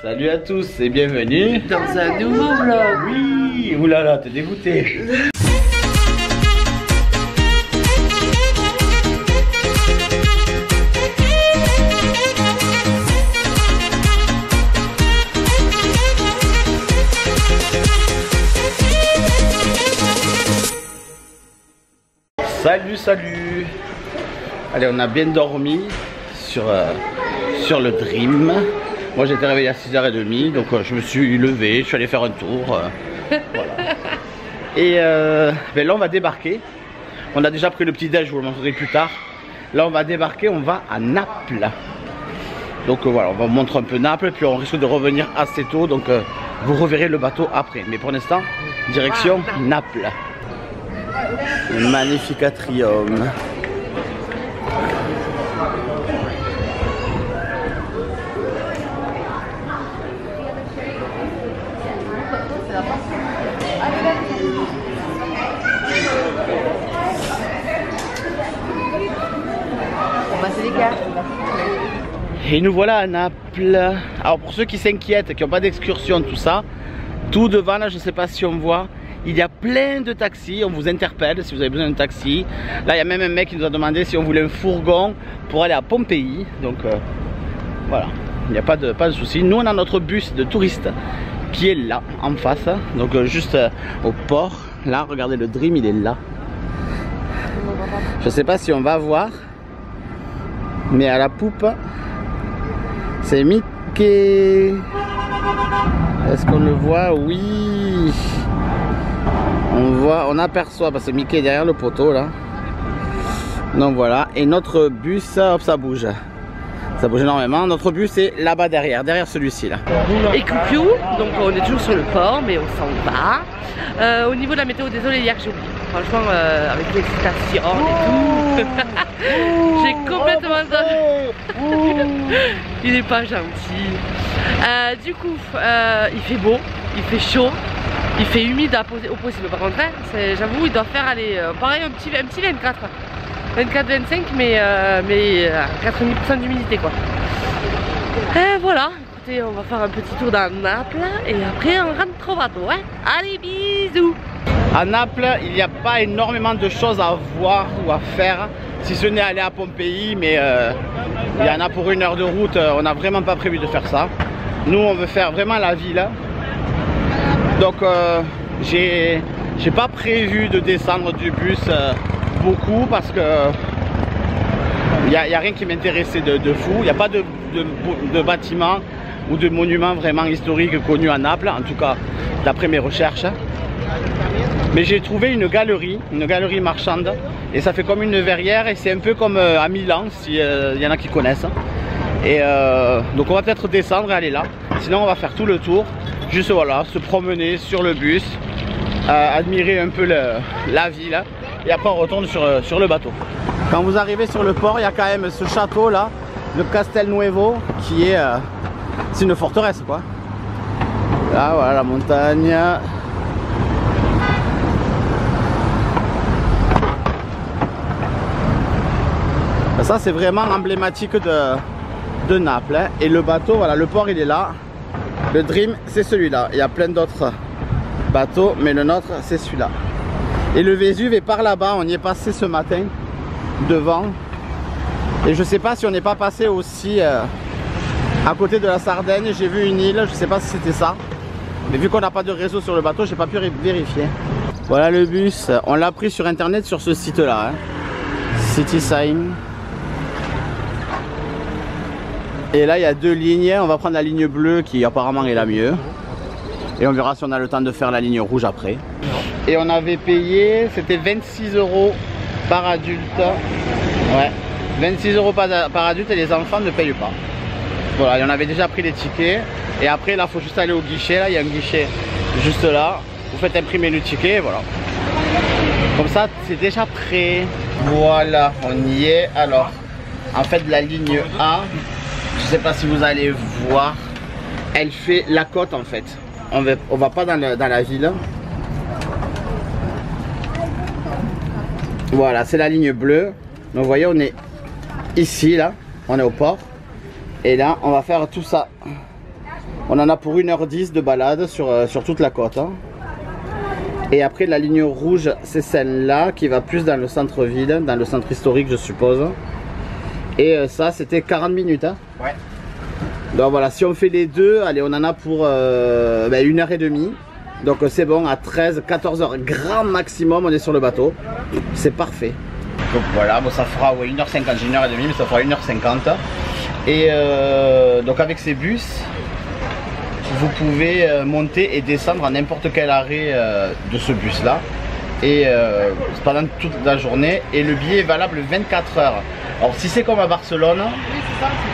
Salut à tous et bienvenue dans un nouveau vlog. Oui, oulala, t'es dégoûté. Salut, salut. Allez, on a bien dormi sur le Dream. Moi j'étais réveillé à 6h30, donc je me suis levé, je suis allé faire un tour. Voilà. Et ben là on va débarquer. On a déjà pris le petit déj, je vous le montrerai plus tard. Là on va débarquer, on va à Naples. Donc voilà, on va vous montrer un peu Naples, puis on risque de revenir assez tôt, donc vous reverrez le bateau après. Mais pour l'instant, direction Naples. Le magnifique atrium. Et nous voilà à Naples. Alors pour ceux qui s'inquiètent, qui n'ont pas d'excursion, tout ça, tout devant là, je ne sais pas si on voit, il y a plein de taxis. On vous interpelle si vous avez besoin d'un taxi. Là il y a même un mec qui nous a demandé si on voulait un fourgon pour aller à Pompéi. Donc voilà, il n'y a pas de souci. Nous on a notre bus de touristes qui est là en face. Donc juste au port. Là regardez, le Dream il est là. Je ne sais pas si on va voir, mais à la poupe c'est Mickey. Est-ce qu'on le voit? Oui, on voit, on aperçoit parce que Mickey est derrière le poteau là. Donc voilà, et notre bus, hop, ça bouge énormément. Notre bus est là-bas derrière celui-ci là. Et coucou, donc on est toujours sur le port mais on s'en va. Au niveau de la météo, désolé, hier j'ai oublié. Franchement avec l'excitation et tout, j'ai complètement il est pas gentil. Du coup il fait beau, il fait chaud, il fait humide au possible. Par contre j'avoue il doit faire aller pareil un petit 24-25 mais 90% d'humidité quoi. Voilà, écoutez, on va faire un petit tour dans Naples et après on rentre au bateau, hein. Allez, bisous. À Naples, il n'y a pas énormément de choses à voir ou à faire, si ce n'est aller à Pompéi, mais il y en a pour 1 heure de route, on n'a vraiment pas prévu de faire ça. Nous on veut faire vraiment la ville. Donc j'ai pas prévu de descendre du bus beaucoup parce que il n'y a rien qui m'intéressait de fou. Il n'y a pas de bâtiment ou de monument vraiment historique connu à Naples, en tout cas d'après mes recherches. Mais j'ai trouvé une galerie marchande, et ça fait comme une verrière, et c'est un peu comme à Milan, s'il y en a qui connaissent. Et donc on va peut-être descendre et aller là. Sinon on va faire tout le tour, juste voilà, se promener sur le bus, admirer un peu la ville, et après on retourne sur le bateau. Quand vous arrivez sur le port, il y a quand même ce château là, le Castelnuovo, qui est c'est une forteresse quoi. Là voilà la montagne. Ça c'est vraiment emblématique de Naples, hein. Et le bateau, voilà, le port il est là. Le Dream c'est celui-là. Il y a plein d'autres bateaux, mais le nôtre c'est celui-là. Et le Vésuve est par là-bas, on y est passé ce matin, devant. Et je sais pas si on n'est pas passé aussi à côté de la Sardaigne. J'ai vu une île, je sais pas si c'était ça. Mais vu qu'on n'a pas de réseau sur le bateau, j'ai pas pu vérifier. Voilà le bus, on l'a pris sur internet sur ce site-là, hein. Citisign. Et là il y a 2 lignes, on va prendre la ligne bleue qui apparemment est la mieux. Et on verra si on a le temps de faire la ligne rouge après. Et on avait payé, c'était 26 € par adulte. Ouais, 26 € par adulte, et les enfants ne payent pas. Voilà, et on avait déjà pris les tickets. Et après là, il faut juste aller au guichet, là, il y a un guichet juste là. Vous faites imprimer le ticket, voilà. Comme ça, c'est déjà prêt. Voilà, on y est. Alors, en fait, la ligne A, je sais pas si vous allez voir, elle fait la côte en fait. On va pas dans la ville. Voilà, c'est la ligne bleue. Donc vous voyez, on est ici, là, on est au port. Et là, on va faire tout ça. On en a pour 1h10 de balade sur toute la côte. Hein. Et après la ligne rouge, c'est celle-là qui va plus dans le centre-ville, dans le centre historique je suppose. Et ça c'était 40 minutes. Hein. Ouais. Donc voilà, si on fait les deux, allez, on en a pour 1h30. Donc c'est bon, à 13-14 heures grand maximum, on est sur le bateau. C'est parfait. Donc voilà, bon, ça fera 1h50, j'ai 1h30, mais ça fera 1h50. Et donc avec ces bus, vous pouvez monter et descendre à n'importe quel arrêt de ce bus là. Et pendant toute la journée. Et le billet est valable 24 heures. Alors si c'est comme à Barcelone,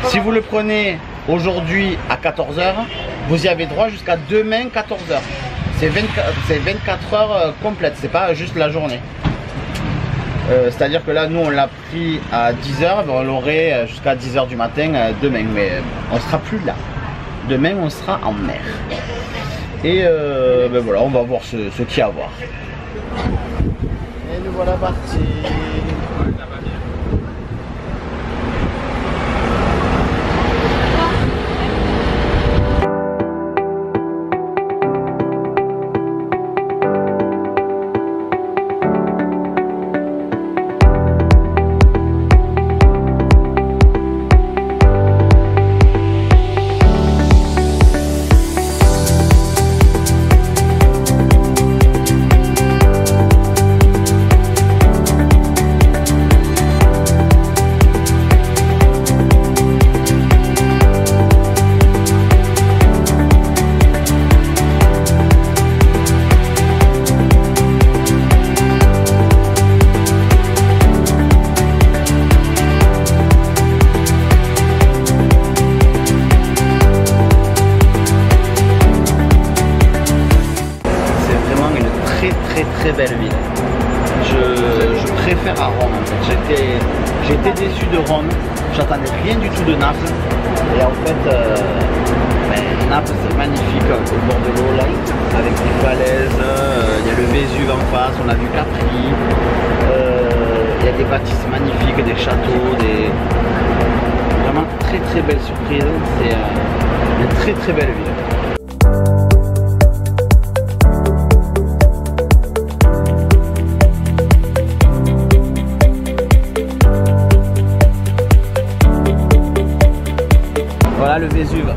si vous le prenez aujourd'hui à 14 heures, vous y avez droit jusqu'à demain 14 heures. C'est 24 heures complètes, c'est pas juste la journée. C'est à dire que là nous on l'a pris à 10 heures, on l'aurait jusqu'à 10 heures du matin demain, mais on sera plus là. Demain on sera en mer. Et ben voilà, on va voir ce qu'il y a à voir. Et nous voilà partis. Très belle ville. Je préfère à Rome en fait. J'ai été déçu de Rome. J'attendais rien du tout de Naples. Et en fait, Naples c'est magnifique au bord de l'eau là, avec des falaises. Il y a le Vésuve en face. On a vu Capri. Il y a des bâtisses magnifiques, des châteaux, vraiment très belle surprise. C'est une très belle ville. Voilà le Vésuve.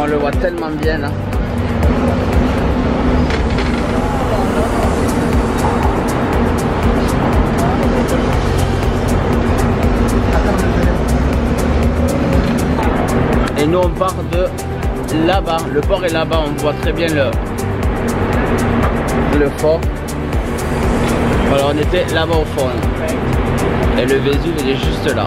On le voit tellement bien là. Et nous on part de là-bas. Le port est là-bas, on voit très bien le fort. Voilà, on était là-bas au fond. Et le Vésuve il est juste là.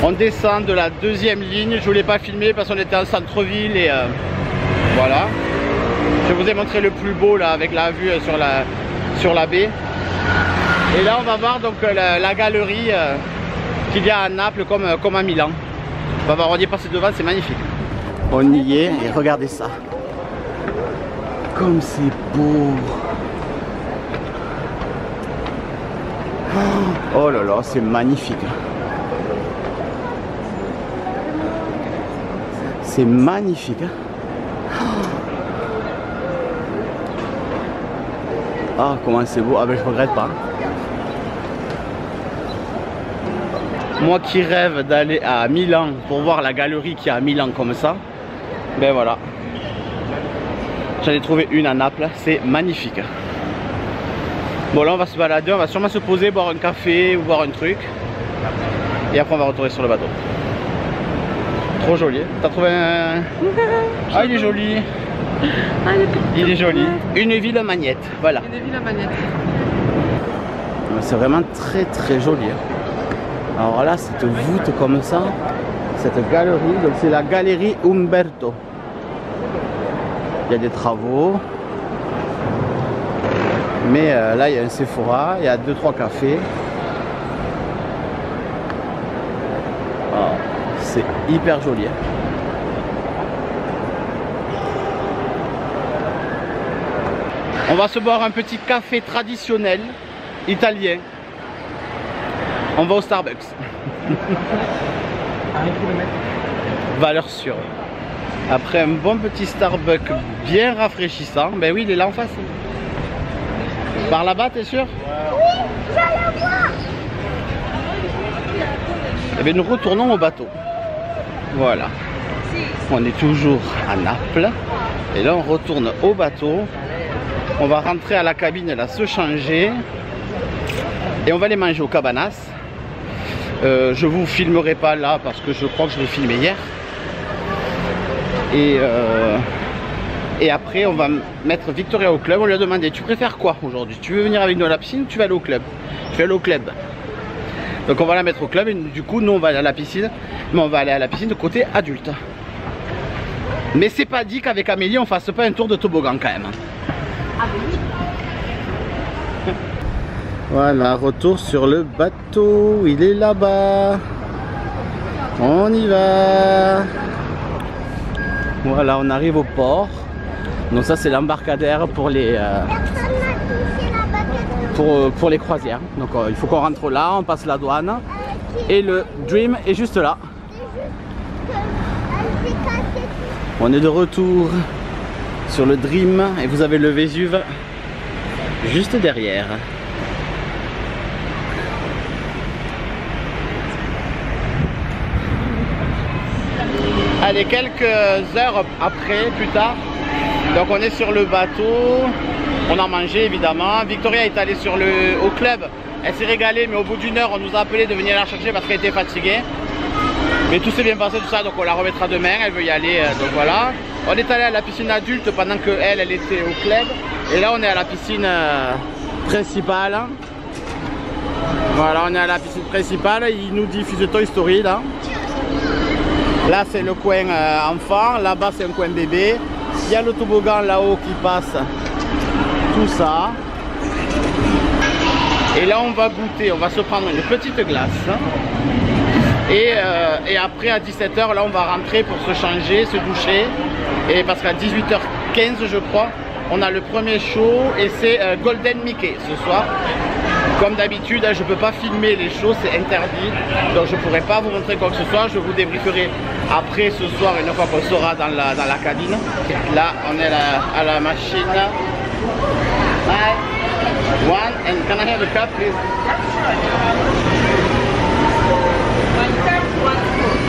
On descend de la deuxième ligne, je voulais pas filmer parce qu'on était en centre-ville et voilà. Je vous ai montré le plus beau là avec la vue sur la baie. Et là on va voir donc la galerie qu'il y a à Naples comme à Milan. On va voir, on y est passé devant, c'est magnifique. On y est et regardez ça. Comme c'est beau. Oh là là, c'est magnifique. C'est magnifique. Ah, comment c'est beau. Ah ben je regrette pas. Moi qui rêve d'aller à Milan pour voir la galerie qui est à Milan comme ça. Ben voilà. J'en ai trouvé une à Naples. C'est magnifique. Bon là on va se balader. On va sûrement se poser, boire un café ou boire un truc. Et après on va retourner sur le bateau. Trop joli. T'as trouvé un... Ah il est joli. Ah, il est joli. Une ville Magnette. Voilà. Une ville Magnette. C'est vraiment très joli. Alors là cette voûte comme ça. Cette galerie. Donc c'est la galerie Umberto. Il y a des travaux. Mais là il y a un Sephora. Il y a 2-3 cafés. C'est hyper joli. On va se boire un petit café traditionnel italien. On va au Starbucks. Valeur sûre. Après un bon petit Starbucks bien rafraîchissant, ben oui, il est là en face. Par là-bas, t'es sûr? Oui, je le vois. Et bien nous retournons au bateau. Voilà. On est toujours à Naples. Et là on retourne au bateau. On va rentrer à la cabine là, se changer. Et on va aller manger au Cabanas. Je vous filmerai pas là parce que je crois que je l'ai filmé hier. Et après on va mettre Victoria au club. On lui a demandé, tu préfères quoi aujourd'hui? Tu veux venir avec nous à la piscine ou tu vas aller au club? Je vais aller au club. Donc on va la mettre au club et du coup nous on va aller à la piscine. Mais on va aller à la piscine de côté adulte. Mais c'est pas dit qu'avec Amélie on fasse pas un tour de toboggan quand même. Voilà, retour sur le bateau. Il est là-bas. On y va. Voilà, on arrive au port. Donc ça c'est l'embarcadère pour les pour les croisières. Donc il faut qu'on rentre là, on passe la douane. Et le Dream est juste là. On est de retour sur le Dream et vous avez le Vésuve juste derrière. Allez, quelques heures après, plus tard, donc on est sur le bateau, on a mangé évidemment. Victoria est allée au club, elle s'est régalée, mais au bout d'une heure on nous a appelé de venir la chercher parce qu'elle était fatiguée. Mais tout s'est bien passé, tout ça, donc on la remettra demain, elle veut y aller, donc voilà. On est allé à la piscine adulte pendant qu'elle était au club. Et là on est à la piscine principale. Voilà, on est à la piscine principale, il nous diffuse Toy Story là. Là c'est le coin enfant, là-bas c'est un coin bébé. Il y a le toboggan là-haut qui passe, tout ça. Et là on va goûter, on va se prendre une petite glace. Et après à 17 h là on va rentrer pour se changer, se doucher. Et parce qu'à 18 h 15 je crois, on a le premier show et c'est Golden Mickey ce soir. Comme d'habitude, je ne peux pas filmer les shows, c'est interdit. Donc je ne pourrai pas vous montrer quoi que ce soit. Je vous débrieferai après ce soir, une fois qu'on sera dans la cabine. Là, on est à la machine. Hi. One, and can I have a cup, please?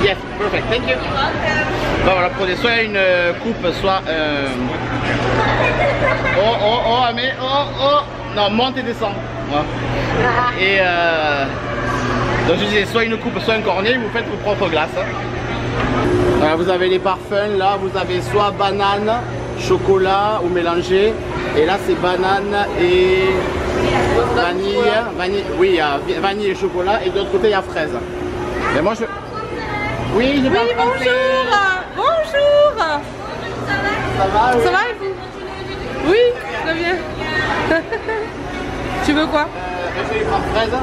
Yes, perfect, thank you. Bon, voilà, prenez soit une coupe, soit... Oh, Amé, oh. Non, monte et descend. Voilà. Et donc je disais soit une coupe, soit un cornet, vous faites vos propres glaces. Voilà, vous avez les parfums, là vous avez soit banane, chocolat ou mélangé. Et là c'est banane et vanille. Oui, il y a vanille et chocolat. Et de l'autre côté il y a fraise. Mais moi je... Oui, je parle français. Bonjour. Ça va, oui. Ça va et vous? Oui, très bien. Tu veux quoi? Je vais prendre fraise.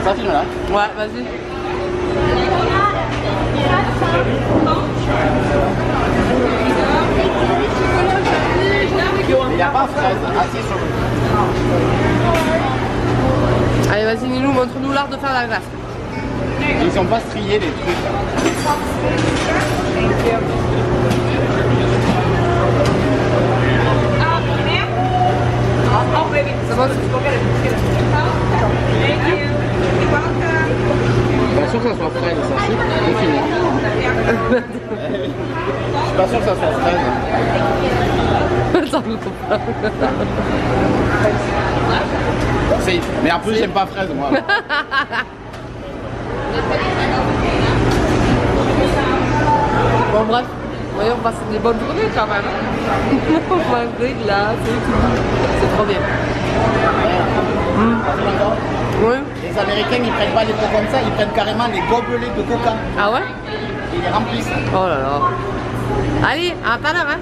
Ça filme là. Ouais, vas-y. Il n'y a pas fraise, assis sur le... Allez, vas-y Nilou, montre-nous l'art de faire la glace. Ils sont pas striés les trucs. C'est bon? Pas sûr que ça soit fraise, ça c'est fini. Je suis pas sûr que ça soit fraise. Mais en plus j'aime pas fraise moi. Bon bref, voyons passer des bonnes journées quand même. On mange des glaces et tout. C'est trop bien. Oui. Les Américains ils prennent pas les pots comme ça, ils prennent carrément les gobelets de coca. Ah ouais? Ils les remplissent. Oh là là. Allez, à tout à l'heure hein.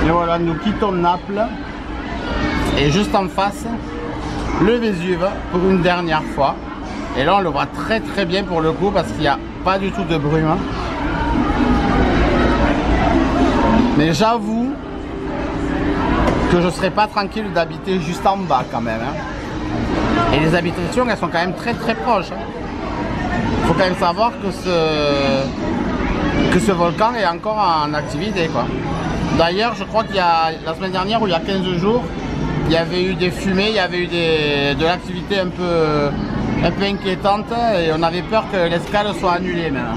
Et voilà, nous quittons Naples. Et juste en face, le Vésuve pour une dernière fois. Et là on le voit très très bien pour le coup parce qu'il n'y a pas du tout de brume. Mais j'avoue que je ne serais pas tranquille d'habiter juste en bas quand même. Hein. Et les habitations elles sont quand même très très proches. Hein. faut quand même savoir que ce volcan est encore en activité, quoi. D'ailleurs, je crois qu'il y a la semaine dernière ou il y a 15 jours, il y avait eu des fumées, il y avait eu de l'activité un peu inquiétante et on avait peur que l'escale soit annulée même.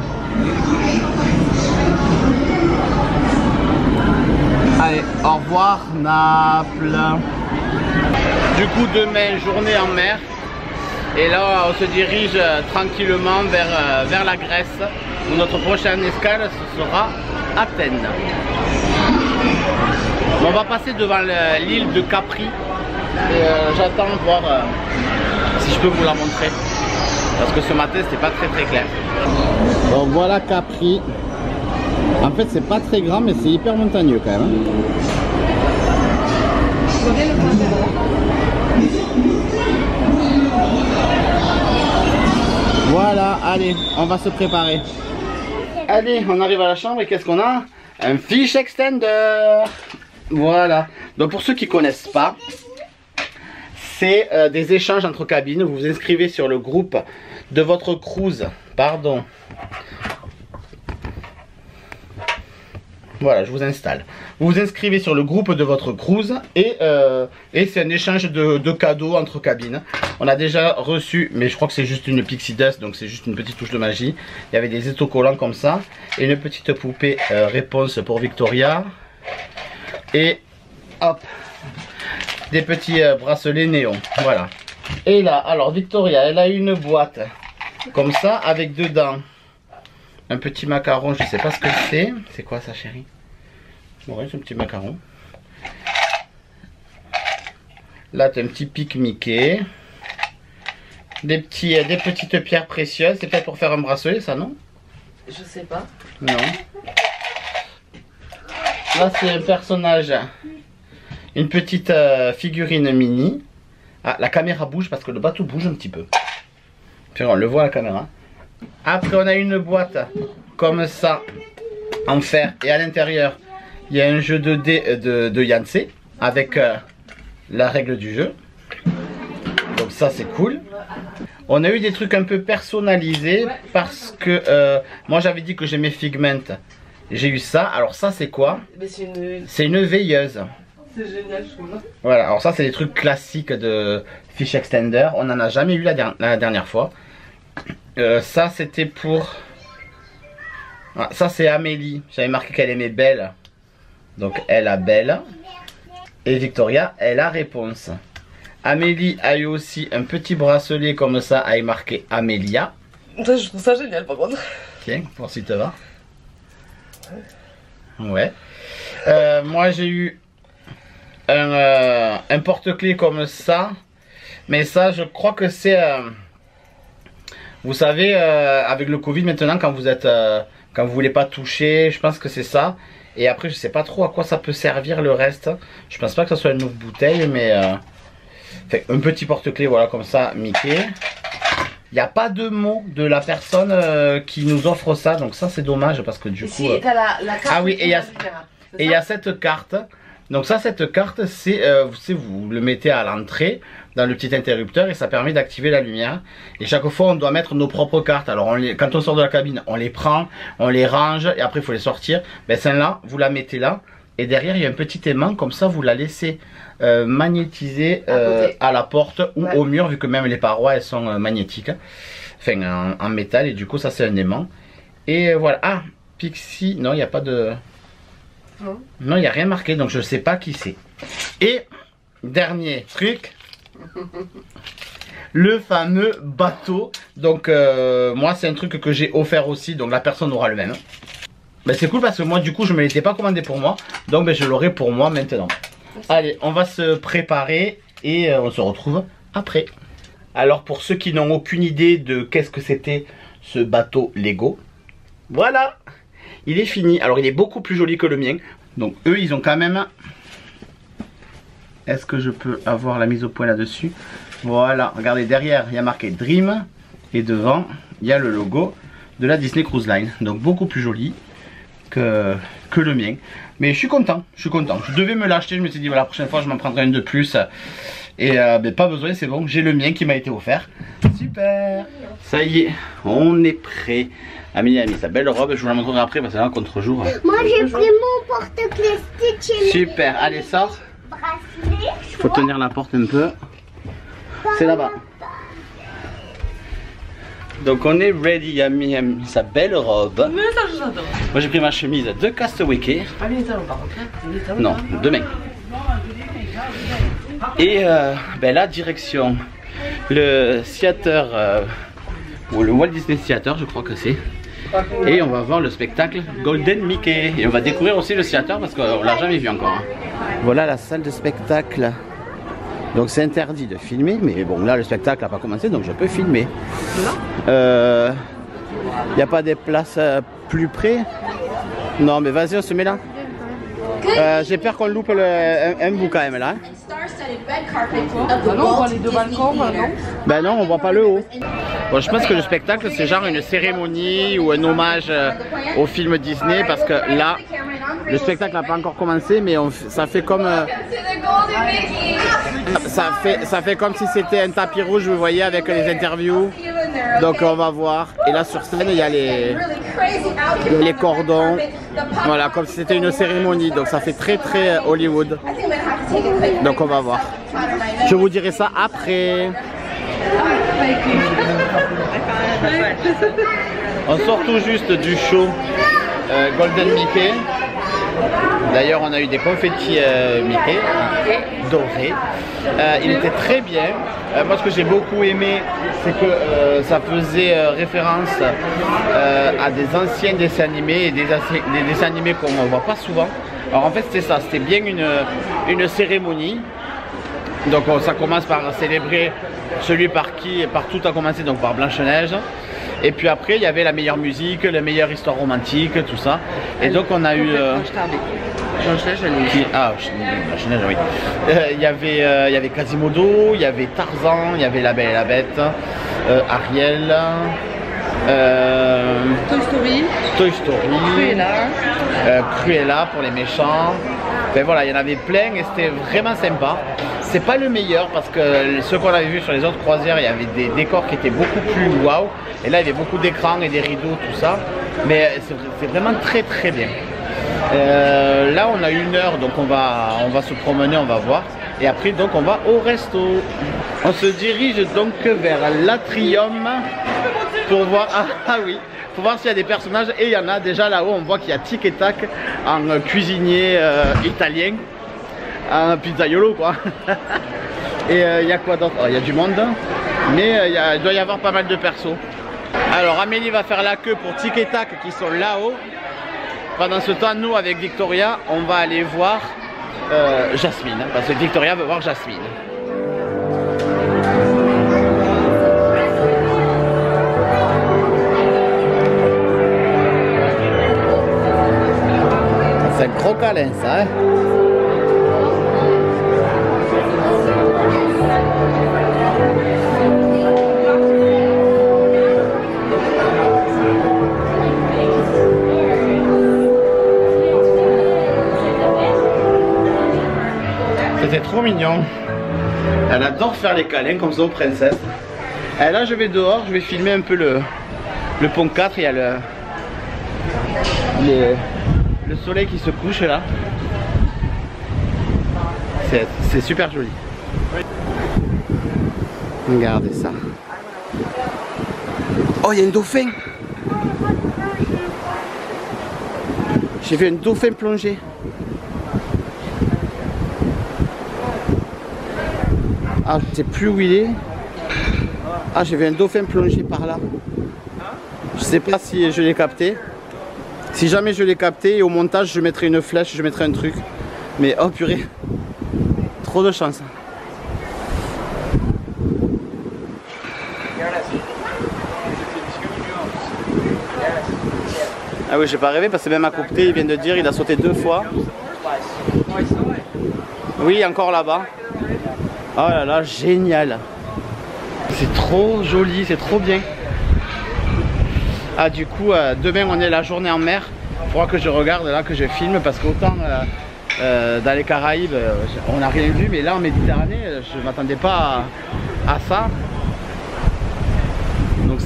Allez, au revoir Naples. Du coup, demain, journée en mer. Et là, on se dirige tranquillement vers la Grèce, où notre prochaine escale ce sera Athènes. On va passer devant l'île de Capri. Et j'attends de voir si je peux vous la montrer. Parce que ce matin, c'était pas très clair. Bon, voilà Capri. En fait, c'est pas très grand, mais c'est hyper montagneux quand même. Voilà, allez, on va se préparer. Allez, on arrive à la chambre et qu'est-ce qu'on a? Un fish extender. Voilà. Donc pour ceux qui connaissent pas, c'est des échanges entre cabines. Vous vous inscrivez sur le groupe de votre cruise. Pardon. Voilà, je vous installe. Vous vous inscrivez sur le groupe de votre cruise et c'est un échange de cadeaux entre cabines. On a déjà reçu, mais je crois que c'est juste une pixie dust, donc c'est juste une petite touche de magie. Il y avait des autocollants comme ça et une petite poupée réponse pour Victoria. Et hop, des petits bracelets néons. Voilà. Et là, alors Victoria, elle a une boîte comme ça avec dedans un petit macaron, je sais pas ce que c'est. C'est quoi ça, chérie? Ouais, c'est un petit macaron. Là, tu as un petit pic Mickey. Des petites pierres précieuses. C'est peut-être pour faire un bracelet, ça, non? Je sais pas. Non. Là, c'est un personnage. Une petite figurine mini. Ah, la caméra bouge parce que le bateau bouge un petit peu. Puis on le voit à la caméra. Après on a une boîte comme ça en fer et à l'intérieur il y a un jeu de dés de Yancey avec la règle du jeu. Donc ça c'est cool. On a eu des trucs un peu personnalisés parce que moi j'avais dit que j'aimais Figment. J'ai eu ça. Alors ça c'est quoi? C'est une veilleuse. C'est génial, je trouve. Voilà, alors ça c'est des trucs classiques de Fish Extender. On n'en a jamais eu la dernière fois. Ça c'était pour... Ah, ça c'est Amélie. J'avais marqué qu'elle aimait Belle. Donc elle a Belle. Et Victoria, elle a Réponse. Amélie a eu aussi un petit bracelet comme ça avec marqué Amélia. Ça, je trouve ça génial par contre. Tiens, pour si te va. Ouais. Moi j'ai eu un porte-clés comme ça. Mais ça je crois que c'est... vous savez, avec le Covid maintenant, quand vous voulez pas toucher, je pense que c'est ça. Et après, je sais pas trop à quoi ça peut servir le reste. Je pense pas que ce soit une autre bouteille, mais fait, un petit porte-clés, voilà, comme ça, Mickey. Il n'y a pas de mot de la personne qui nous offre ça, donc ça c'est dommage parce que du coup. T'as la carte. Ah oui, et il y a cette carte. Donc ça, cette carte, c'est, vous le mettez à l'entrée dans le petit interrupteur et ça permet d'activer la lumière. Et chaque fois, on doit mettre nos propres cartes. Alors, quand on sort de la cabine, on les prend, on les range et après, il faut les sortir. Ben, celle-là, vous la mettez là et derrière, il y a un petit aimant. Comme ça, vous la laissez magnétiser à la porte ou au mur, vu que même les parois, elles sont magnétiques. Enfin, en métal. Et du coup, ça, c'est un aimant. Et voilà. Ah, Pixie. Non, il n'y a pas de... Non, il n'y a rien marqué, donc je ne sais pas qui c'est. Et, dernier truc, le fameux bateau. Donc, moi, c'est un truc que j'ai offert aussi, donc la personne aura le même. Ben, c'est cool parce que moi, du coup, je ne me l'étais pas commandé pour moi. Donc, ben, je l'aurai pour moi maintenant. Allez, on va se préparer et on se retrouve après. Alors, pour ceux qui n'ont aucune idée de qu'est-ce que c'était ce bateau Lego, voilà! Il est fini. Alors il est beaucoup plus joli que le mien. Donc eux ils ont quand même... Est-ce que je peux avoir la mise au point là-dessus? Voilà, regardez derrière il y a marqué Dream. Et devant il y a le logo de la Disney Cruise Line. Donc beaucoup plus joli que le mien. Mais je suis content, je suis content. Je devais me l'acheter, je me suis dit voilà, la prochaine fois je m'en prendrai une de plus. Et ben, pas besoin, c'est bon, j'ai le mien qui m'a été offert. Super. Ça y est, on est prêt. Amélie a mis sa belle robe, je vous la montrerai après parce que là contre-jour. Moi j'ai pris mon porte-clés Stitch. Super, allez sors. Bracelet. Faut tenir la porte un peu. C'est là-bas. Donc on est ready, Ami a mis sa belle robe. Mais ça j'adore. Moi j'ai pris ma chemise de Castaway Cay. Pas les talons par contre. Les talons, Non, demain. Et ben là, direction le theater, ou le Walt Disney Theater, je crois que c'est. Et on va voir le spectacle Golden Mickey. Et on va découvrir aussi le theater parce qu'on l'a jamais vu encore. Voilà la salle de spectacle. Donc c'est interdit de filmer, mais bon là le spectacle n'a pas commencé donc je peux filmer. Il n'y a pas des places plus près? Non mais vas-y on se met là. J'ai peur qu'on loupe un bout quand même là. Ah non, on voit les deux balcons, non? Ben non, on voit pas le haut. Bon, je pense que le spectacle c'est genre une cérémonie ou un hommage au film Disney parce que là, le spectacle n'a pas encore commencé mais ça fait comme... ça fait comme si c'était un tapis rouge, vous voyez, avec les interviews. Donc on va voir. Et là sur scène, il y a les cordons. Voilà, comme si c'était une cérémonie. Donc ça fait très très Hollywood. Donc on va voir. Je vous dirai ça après. On sort tout juste du show Golden Mickey. D'ailleurs on a eu des confettis Mickey dorés. Il était très bien. Moi ce que j'ai beaucoup aimé c'est que ça faisait référence à des anciens dessins animés et des dessins animés qu'on ne voit pas souvent. Alors en fait c'était ça, c'était bien une cérémonie. Donc ça commence par célébrer celui par qui tout a commencé, donc par Blanche-Neige. Et puis après il y avait la meilleure musique, la meilleure histoire romantique, tout ça. Et donc on a eu... Ah, Blanche-Neige, oui. Il y avait Quasimodo, il y avait Tarzan, il y avait La Belle et la Bête, Ariel, Toy Story, Cruella pour les méchants. Enfin voilà, il y en avait plein et c'était vraiment sympa. C'est pas le meilleur parce que ce qu'on avait vu sur les autres croisières, il y avait des décors qui étaient beaucoup plus waouh. Et là, il y avait beaucoup d'écrans et des rideaux, tout ça. Mais c'est vraiment très très bien. Là, on a 1 heure, donc on va se promener, on va voir. Et après, donc, on va au resto. On se dirige donc vers l'Atrium pour voir. Ah oui. Pour voir s'il y a des personnages et il y en a déjà là-haut. On voit qu'il y a Tic et Tac en cuisinier italien, un pizzaiolo quoi. Et il y a quoi d'autre? Il y a du monde, mais il doit y avoir pas mal de persos. Alors Amélie va faire la queue pour Tic et Tac qui sont là-haut. Pendant ce temps, nous avec Victoria, on va aller voir Jasmine, parce que Victoria veut voir Jasmine. C'est un gros câlin ça, hein. C'était trop mignon. Elle adore faire les câlins comme ça aux princesses. Et là je vais dehors, je vais filmer un peu le pont 4, il y a le soleil qui se couche là. C'est super joli. Regardez ça. Oh, il y a un dauphin. J'ai vu un dauphin plonger. Ah, je sais plus où il est. Ah, j'ai vu un dauphin plonger par là. Je sais pas si je l'ai capté. Si jamais je l'ai capté, au montage je mettrai une flèche, je mettrai un truc. Mais oh purée, trop de chance. Ah oui, j'ai pas rêvé parce que même à côté, il vient de dire, il a sauté 2 fois. Oui, encore là-bas. Oh là là, génial. C'est trop joli, c'est trop bien. Ah du coup, demain on est la journée en mer. Il faudra que je regarde là, que je filme parce qu'autant dans les Caraïbes, on n'a rien vu, mais là en Méditerranée, je ne m'attendais pas à ça. Donc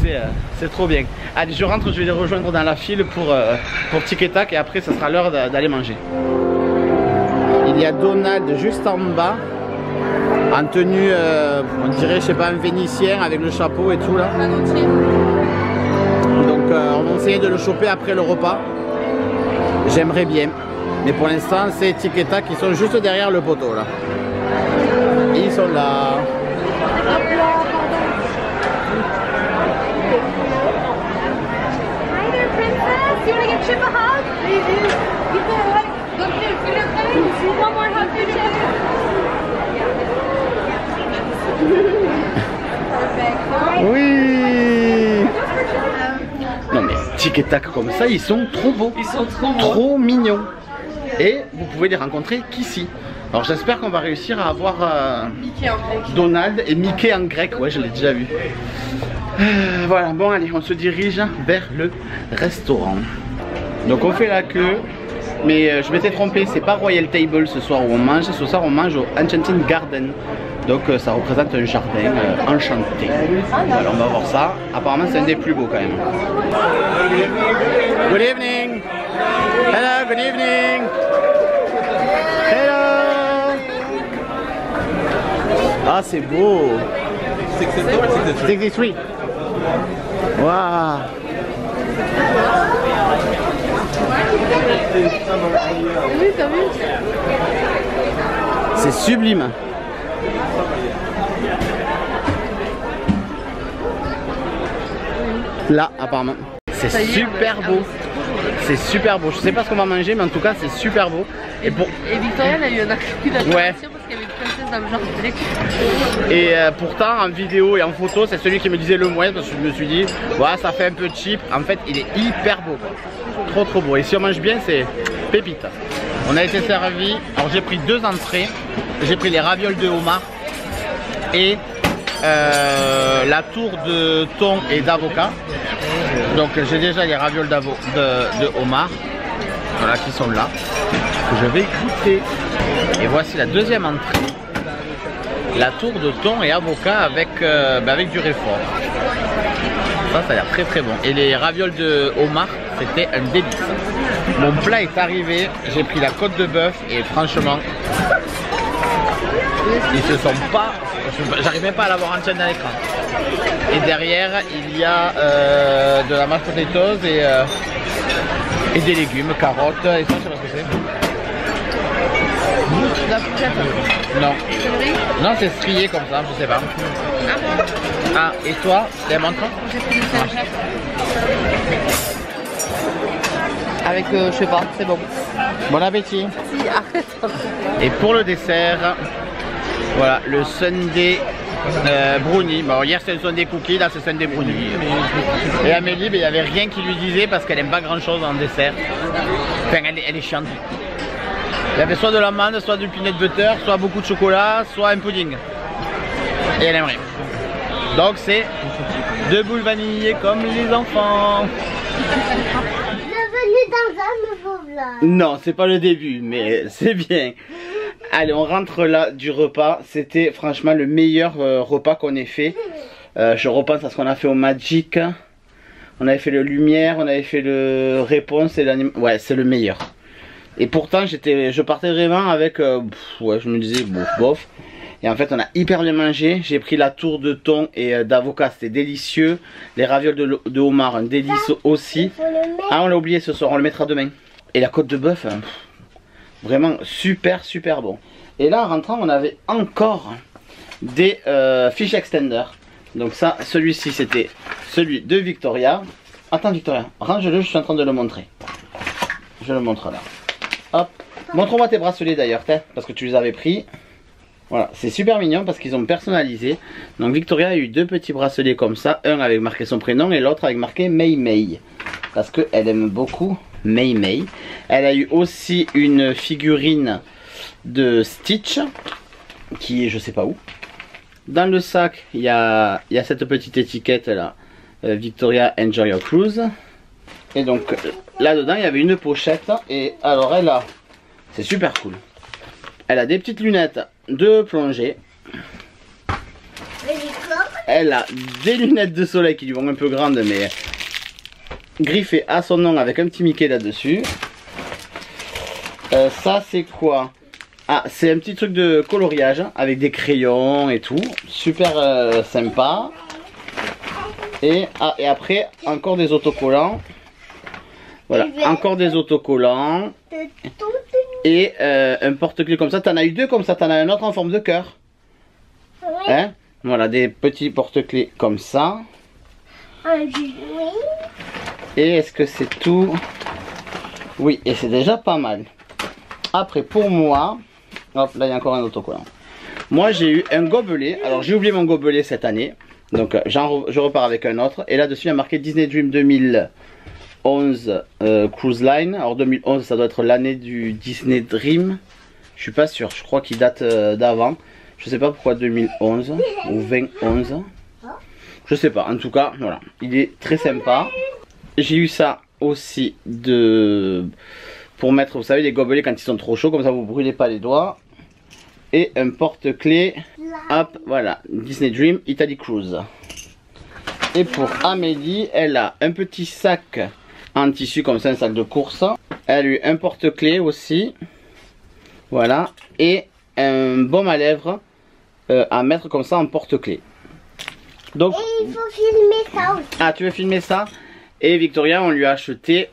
c'est trop bien. Allez, je rentre, je vais les rejoindre dans la file pour Tic et Tac et après ça sera l'heure d'aller manger. Il y a Donald juste en bas, en tenue, on dirait, je sais pas, un Vénitien avec le chapeau et tout là. Donc on va essayer de le choper après le repas. J'aimerais bien. Mais pour l'instant, c'est Tic et Tac qui sont juste derrière le poteau là. Ils sont là. Hi there, princess. You want to give Chip a hug? One more hug for Chip. Perfect. Oui. Non mais Tic et Tac comme ça, ils sont trop beaux. Ils sont trop mignons. Et vous pouvez les rencontrer qu'ici. Alors j'espère qu'on va réussir à avoir Mickey en grec. Donald et Mickey en grec. Ouais, je l'ai déjà vu. Voilà, bon allez, on se dirige vers le restaurant. Donc on fait la queue. Mais je m'étais trompé, c'est pas Royal Table ce soir où on mange. Ce soir on mange au Enchanted Garden. Donc ça représente un jardin enchanté. Voilà, on va voir ça. Apparemment c'est un des plus beaux quand même. Good evening. Hello, good evening. Hello. Ah c'est beau. 63. Waouh. Oui, t'as vu? C'est sublime. Là, apparemment. C'est super beau. C'est super beau. Je sais pas ce qu'on va manger, mais en tout cas, c'est super beau. Et Victoria, elle a eu un accident d'attraction parce qu'il y avait une princesse dans le jardin. Et pourtant, en vidéo et en photo, c'est celui qui me disait le moins parce que je me suis dit, ouais, ça fait un peu cheap. En fait, il est hyper beau, quoi. Trop beau. Et si on mange bien, c'est pépite. On a été servi. Alors, j'ai pris 2 entrées. J'ai pris les ravioles de homard et la tour de thon et d'avocat. Donc j'ai déjà les ravioles de homard, voilà, qui sont là, que je vais goûter. Et voici la deuxième entrée, la tour de thon et avocat avec du réfort. Ça a l'air très bon. Et les ravioles de homard, c'était un délice. Mon plat est arrivé, j'ai pris la côte de bœuf et franchement, ils se sont pas, j'arrivais pas à l'avoir entière dans l'écran. Et derrière il y a de la mashed potatoes et des légumes, carottes et ça, je sais pas ce que c'est. La fourchette. Non. Non, c'est strié comme ça, je sais pas. Ah, et toi, les montres? J'ai pris du sel. Avec, je sais pas, c'est bon. Bon appétit. Si, arrête. Et pour le dessert, voilà, le sundae brownie. Bon, hier c'était un sundae cookie, là c'est sundae brownie. Et Amélie, il n'y avait rien qui lui disait parce qu'elle aime pas grand chose en dessert. Enfin, elle est chiante. Il y avait soit de l'amande, soit du peanut butter, soit beaucoup de chocolat, soit un pudding. Et elle aimerait. Donc c'est 2 boules vanillées comme les enfants. Bienvenue dans un nouveau vlog. Non, c'est pas le début, mais c'est bien. Allez, on rentre là du repas. C'était franchement le meilleur repas qu'on ait fait. Je repense à ce qu'on a fait au Magic. On avait fait le Lumière, on avait fait le Réponse et l'anime. Ouais, c'est le meilleur. Et pourtant, je partais vraiment avec... ouais, je me disais, bof. Et en fait, on a hyper bien mangé. J'ai pris la tour de thon et d'avocat, c'était délicieux. Les ravioles de homard, un délice aussi. Ah, on l'a oublié ce soir, on le mettra demain. Et la côte de bœuf, vraiment super bon. Et là, en rentrant, on avait encore des fish extenders. Donc ça, celui-ci, c'était celui de Victoria. Attends Victoria, range-le, je suis en train de le montrer. Je le montre là. Hop. Montre-moi tes bracelets d'ailleurs, parce que tu les avais pris. Voilà, c'est super mignon parce qu'ils ont personnalisé. Donc Victoria a eu 2 petits bracelets comme ça. Un avec marqué son prénom et l'autre avec marqué Mei Mei. Parce qu'elle aime beaucoup Mei Mei. Elle a eu aussi une figurine de Stitch qui est je sais pas où. Dans le sac, il y a cette petite étiquette là. Victoria Enjoy Your Cruise. Et donc là-dedans, il y avait une pochette. Et alors elle a C'est super cool. Elle a des petites lunettes de plongée. Elle a des lunettes de soleil qui lui vont un peu grandes, mais griffées à son nom avec un petit Mickey là-dessus. Ça c'est quoi? Ah, c'est un petit truc de coloriage avec des crayons et tout. Super sympa. Et après, encore des autocollants. Voilà, encore des autocollants. Et un porte-clés comme ça. T'en as eu deux comme ça. T'en as un autre en forme de cœur. Hein? Voilà, des petits porte-clés comme ça. Et est-ce que c'est tout? Oui, et c'est déjà pas mal. Après, pour moi... Hop, là il y a encore un autocollant. Moi j'ai eu un gobelet. Alors j'ai oublié mon gobelet cette année. Donc je repars avec un autre. Et là-dessus il y a marqué Disney Dream 2011 Cruise Line. Alors 2011 ça doit être l'année du Disney Dream. Je suis pas sûr, je crois qu'il date d'avant. Je sais pas pourquoi 2011 ou 2011. Je sais pas, en tout cas voilà. Il est très sympa. J'ai eu ça aussi pour mettre, vous savez, les gobelets quand ils sont trop chauds. Comme ça vous brûlez pas les doigts. Et un porte-clés, hop, voilà, Disney Dream Italy Cruise. Et pour Amélie, elle a un petit sac en tissu comme ça, un sac de course. Elle a eu un porte-clés aussi, voilà, et un baume à lèvres à mettre comme ça en porte-clés. Donc, et il faut filmer ça aussi. Ah, tu veux filmer ça? Et Victoria, on lui a acheté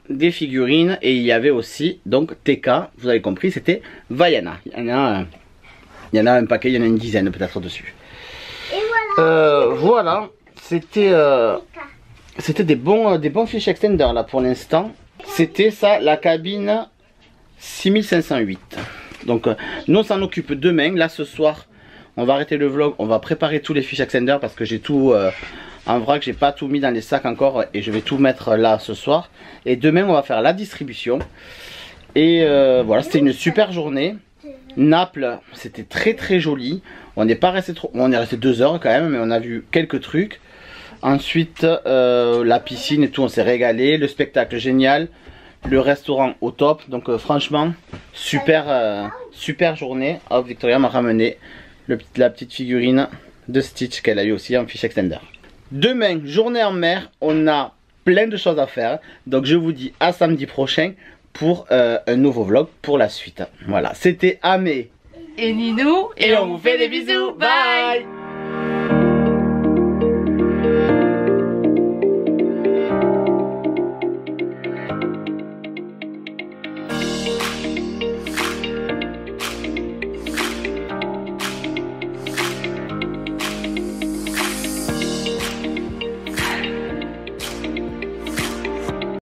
des figurines et il y avait aussi donc TK, vous avez compris, c'était Vaiana. Il y en a un paquet, il y en a une dizaine peut-être dessus. Et voilà. Voilà, c'était des bons fish extenders là pour l'instant. C'était ça, la cabine 6508. Donc nous on s'en occupe demain. Là ce soir, on va arrêter le vlog, on va préparer tous les fish extenders parce que j'ai tout en vrac, j'ai pas tout mis dans les sacs encore et je vais tout mettre là ce soir. Et demain on va faire la distribution. Et voilà, c'était une super journée. Naples, c'était très joli. On n'est pas resté trop, on est resté 2 heures quand même, mais on a vu quelques trucs. Ensuite la piscine et tout, on s'est régalé. Le spectacle génial, le restaurant au top. Donc franchement super super journée. Hop, Victoria m'a ramené la petite figurine de Stitch qu'elle a eu aussi en fish extender. Demain, journée en mer, on a plein de choses à faire. Donc je vous dis à samedi prochain pour un nouveau vlog pour la suite. Voilà, c'était Amé et Ninou, et on vous fait des bisous. Bye.